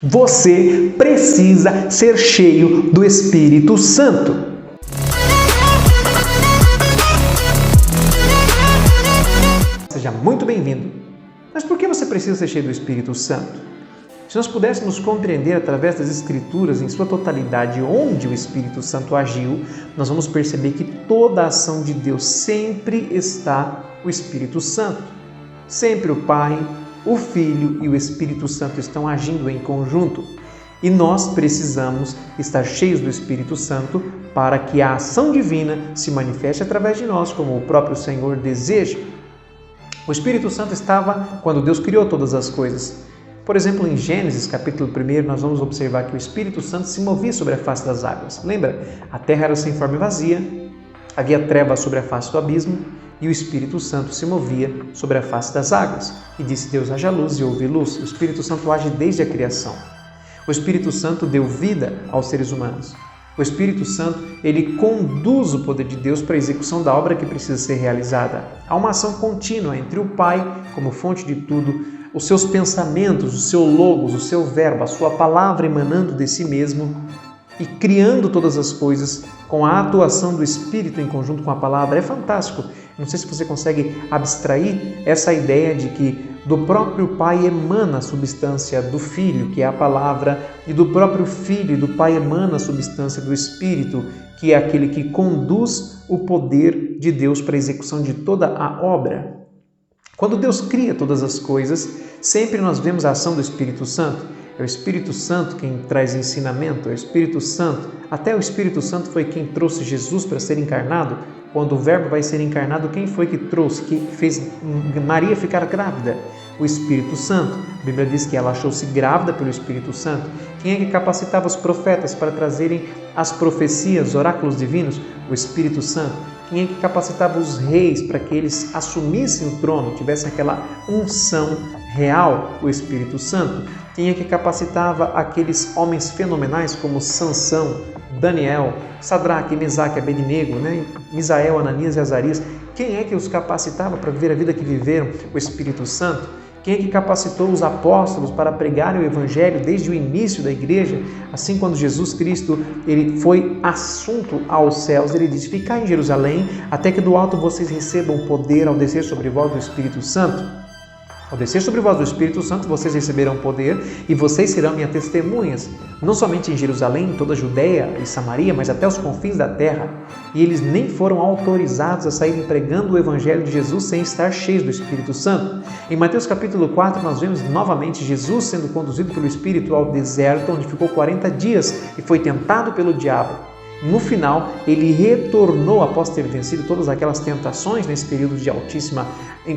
Você precisa ser cheio do Espírito Santo. Seja muito bem-vindo. Mas por que você precisa ser cheio do Espírito Santo? Se nós pudéssemos compreender através das Escrituras em sua totalidade onde o Espírito Santo agiu, nós vamos perceber que toda a ação de Deus sempre está o Espírito Santo. Sempre o Pai, o Filho e o Espírito Santo estão agindo em conjunto. E nós precisamos estar cheios do Espírito Santo para que a ação divina se manifeste através de nós, como o próprio Senhor deseja. O Espírito Santo estava quando Deus criou todas as coisas. Por exemplo, em Gênesis, capítulo 1, nós vamos observar que o Espírito Santo se movia sobre a face das águas. Lembra? A terra era sem forma e vazia, havia trevas sobre a face do abismo e o Espírito Santo se movia sobre a face das águas. E disse Deus: haja luz, e houve luz. O Espírito Santo age desde a criação. O Espírito Santo deu vida aos seres humanos. O Espírito Santo, ele conduz o poder de Deus para a execução da obra que precisa ser realizada. Há uma ação contínua entre o Pai, como fonte de tudo, os seus pensamentos, o seu logos, o seu verbo, a sua palavra emanando de si mesmo e criando todas as coisas com a atuação do Espírito em conjunto com a palavra. É fantástico. Não sei se você consegue abstrair essa ideia de que do próprio Pai emana a substância do Filho, que é a palavra, e do próprio Filho e do Pai emana a substância do Espírito, que é aquele que conduz o poder de Deus para a execução de toda a obra. Quando Deus cria todas as coisas, sempre nós vemos a ação do Espírito Santo. É o Espírito Santo quem traz ensinamento, é o Espírito Santo. Até o Espírito Santo foi quem trouxe Jesus para ser encarnado. Quando o Verbo vai ser encarnado, quem foi que trouxe, que fez Maria ficar grávida? O Espírito Santo. A Bíblia diz que ela achou-se grávida pelo Espírito Santo. Quem é que capacitava os profetas para trazerem as profecias, os oráculos divinos? O Espírito Santo. Quem é que capacitava os reis para que eles assumissem o trono, tivessem aquela unção real? O Espírito Santo. Quem é que capacitava aqueles homens fenomenais como Sansão, Daniel, Sadraque, Mesaque, Abednego, Misael, Ananias e Azarias? Quem é que os capacitava para viver a vida que viveram? O Espírito Santo. Quem é que capacitou os apóstolos para pregarem o Evangelho desde o início da igreja? Assim, quando Jesus Cristo ele foi assunto aos céus, ele disse: ficai em Jerusalém, até que do alto vocês recebam poder ao descer sobre vós do Espírito Santo. Ao descer sobre vós do Espírito Santo, vocês receberão poder e vocês serão minhas testemunhas, não somente em Jerusalém, em toda a Judéia e Samaria, mas até os confins da terra. E eles nem foram autorizados a saírem pregando o Evangelho de Jesus sem estar cheios do Espírito Santo. Em Mateus capítulo 4, nós vemos novamente Jesus sendo conduzido pelo Espírito ao deserto, onde ficou 40 dias e foi tentado pelo diabo. No final, ele retornou após ter vencido todas aquelas tentações nesse período de altíssima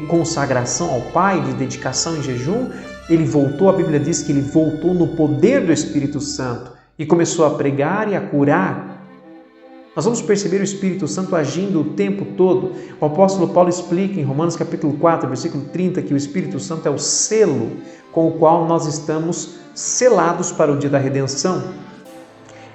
consagração ao Pai, de dedicação e jejum. Ele voltou, a Bíblia diz que ele voltou no poder do Espírito Santo e começou a pregar e a curar. Nós vamos perceber o Espírito Santo agindo o tempo todo. O apóstolo Paulo explica em Romanos capítulo 4, versículo 30, que o Espírito Santo é o selo com o qual nós estamos selados para o dia da redenção.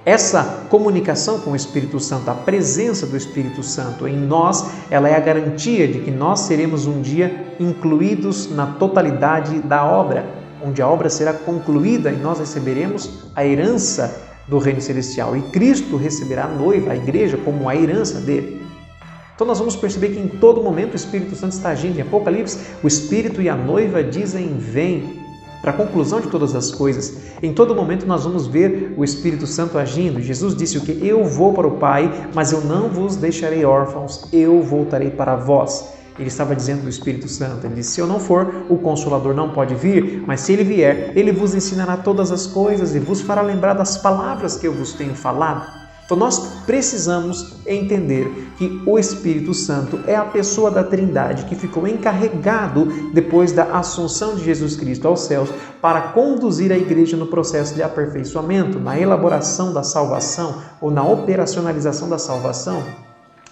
Essa comunicação com o Espírito Santo, a presença do Espírito Santo em nós, ela é a garantia de que nós seremos um dia incluídos na totalidade da obra, onde a obra será concluída e nós receberemos a herança do reino celestial. E Cristo receberá a noiva, a igreja, como a herança dele. Então nós vamos perceber que em todo momento o Espírito Santo está agindo. Em Apocalipse, o Espírito e a noiva dizem: vem. Para a conclusão de todas as coisas, em todo momento nós vamos ver o Espírito Santo agindo. Jesus disse o que? Eu vou para o Pai, mas eu não vos deixarei órfãos, eu voltarei para vós. Ele estava dizendo do Espírito Santo. Ele disse: se eu não for, o Consolador não pode vir, mas se ele vier, ele vos ensinará todas as coisas e vos fará lembrar das palavras que eu vos tenho falado. Então nós precisamos entender que o Espírito Santo é a pessoa da Trindade que ficou encarregado depois da assunção de Jesus Cristo aos céus para conduzir a igreja no processo de aperfeiçoamento, na elaboração da salvação ou na operacionalização da salvação.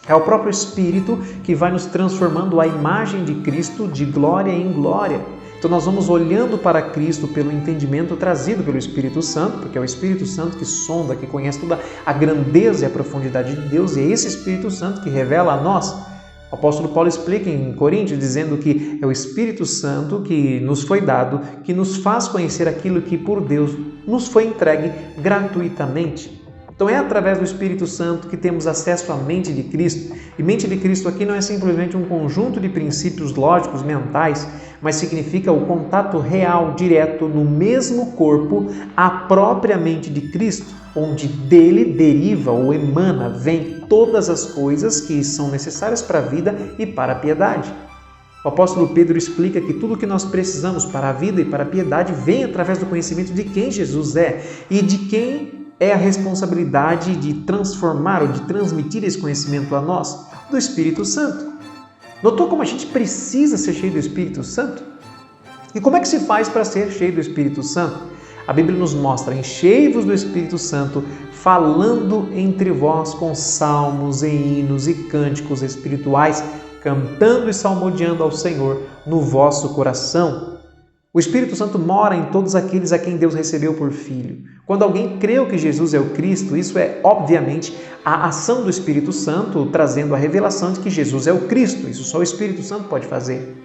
É o próprio Espírito que vai nos transformando à imagem de Cristo de glória em glória. Então nós vamos olhando para Cristo pelo entendimento trazido pelo Espírito Santo, porque é o Espírito Santo que sonda, que conhece toda a grandeza e a profundidade de Deus, e é esse Espírito Santo que revela a nós O apóstolo Paulo explica em Coríntios, dizendo que é o Espírito Santo que nos foi dado, que nos faz conhecer aquilo que por Deus nos foi entregue gratuitamente. Então é através do Espírito Santo que temos acesso à mente de Cristo. E mente de Cristo aqui não é simplesmente um conjunto de princípios lógicos, mentais, mas significa o contato real, direto, no mesmo corpo, à própria mente de Cristo, onde dele deriva ou emana, vem todas as coisas que são necessárias para a vida e para a piedade. O apóstolo Pedro explica que tudo o que nós precisamos para a vida e para a piedade vem através do conhecimento de quem Jesus é e de quem é a responsabilidade de transformar ou de transmitir esse conhecimento a nós, do Espírito Santo. Notou como a gente precisa ser cheio do Espírito Santo? E como é que se faz para ser cheio do Espírito Santo? A Bíblia nos mostra: enchei-vos do Espírito Santo, falando entre vós com salmos e hinos e cânticos espirituais, cantando e salmodiando ao Senhor no vosso coração. O Espírito Santo mora em todos aqueles a quem Deus recebeu por filho. Quando alguém creu que Jesus é o Cristo, isso é, obviamente, a ação do Espírito Santo trazendo a revelação de que Jesus é o Cristo. Isso só o Espírito Santo pode fazer.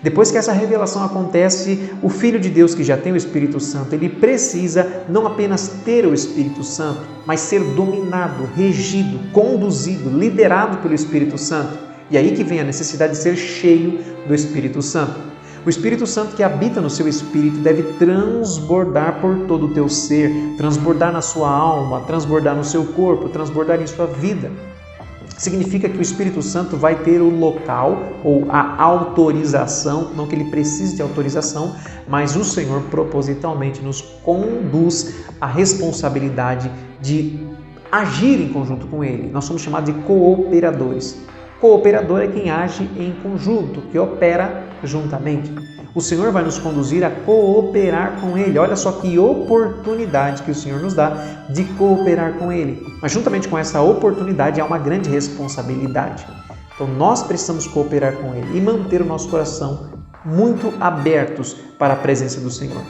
Depois que essa revelação acontece, o Filho de Deus que já tem o Espírito Santo, ele precisa não apenas ter o Espírito Santo, mas ser dominado, regido, conduzido, liderado pelo Espírito Santo. E aí que vem a necessidade de ser cheio do Espírito Santo. O Espírito Santo que habita no seu espírito deve transbordar por todo o teu ser, transbordar na sua alma, transbordar no seu corpo, transbordar em sua vida. Significa que o Espírito Santo vai ter o local ou a autorização, não que ele precise de autorização, mas o Senhor propositalmente nos conduz à responsabilidade de agir em conjunto com ele. Nós somos chamados de cooperadores. Cooperador é quem age em conjunto, que opera juntamente. O Senhor vai nos conduzir a cooperar com Ele. Olha só que oportunidade que o Senhor nos dá de cooperar com Ele. Mas juntamente com essa oportunidade há uma grande responsabilidade. Então nós precisamos cooperar com Ele e manter o nosso coração muito abertos para a presença do Senhor.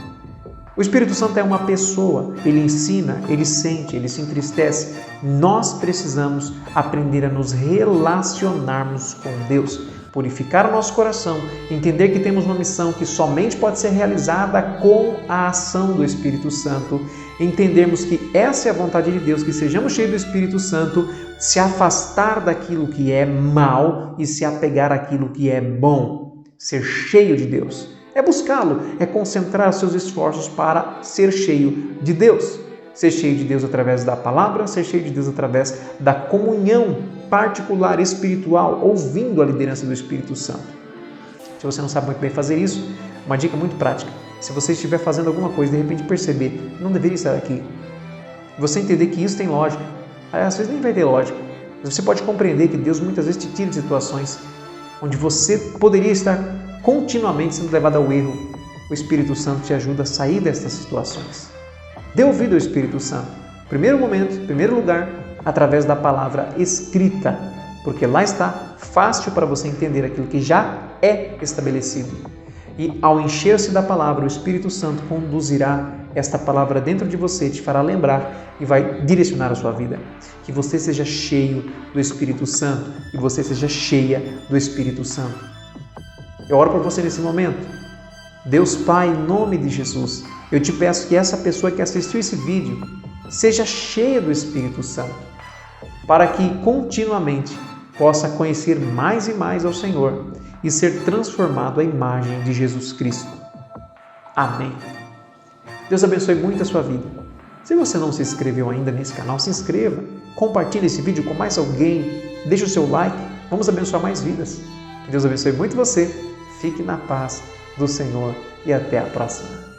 O Espírito Santo é uma pessoa, ele ensina, ele sente, ele se entristece. Nós precisamos aprender a nos relacionarmos com Deus, purificar o nosso coração, entender que temos uma missão que somente pode ser realizada com a ação do Espírito Santo, entendermos que essa é a vontade de Deus, que sejamos cheios do Espírito Santo, se afastar daquilo que é mal e se apegar àquilo que é bom, ser cheio de Deus. É buscá-lo, é concentrar seus esforços para ser cheio de Deus. Ser cheio de Deus através da palavra, ser cheio de Deus através da comunhão particular, espiritual, ouvindo a liderança do Espírito Santo. Se você não sabe muito bem fazer isso, uma dica muito prática. Se você estiver fazendo alguma coisa e de repente perceber, não deveria estar aqui, você entender que isso tem lógica. Às vezes nem vai ter lógica, mas você pode compreender que Deus muitas vezes te tira de situações onde você poderia estar continuamente sendo levado ao erro. O Espírito Santo te ajuda a sair dessas situações. Dê ouvido ao Espírito Santo. Primeiro momento, primeiro lugar, através da palavra escrita, porque lá está fácil para você entender aquilo que já é estabelecido. E ao encher-se da palavra, o Espírito Santo conduzirá esta palavra dentro de você, te fará lembrar e vai direcionar a sua vida. Que você seja cheio do Espírito Santo e você seja cheia do Espírito Santo. Eu oro por você nesse momento. Deus Pai, em nome de Jesus, eu te peço que essa pessoa que assistiu esse vídeo seja cheia do Espírito Santo, para que continuamente possa conhecer mais e mais ao Senhor e ser transformado à imagem de Jesus Cristo. Amém. Deus abençoe muito a sua vida. Se você não se inscreveu ainda nesse canal, se inscreva, compartilhe esse vídeo com mais alguém, deixe o seu like, vamos abençoar mais vidas. Que Deus abençoe muito você. Fique na paz do Senhor e até a próxima.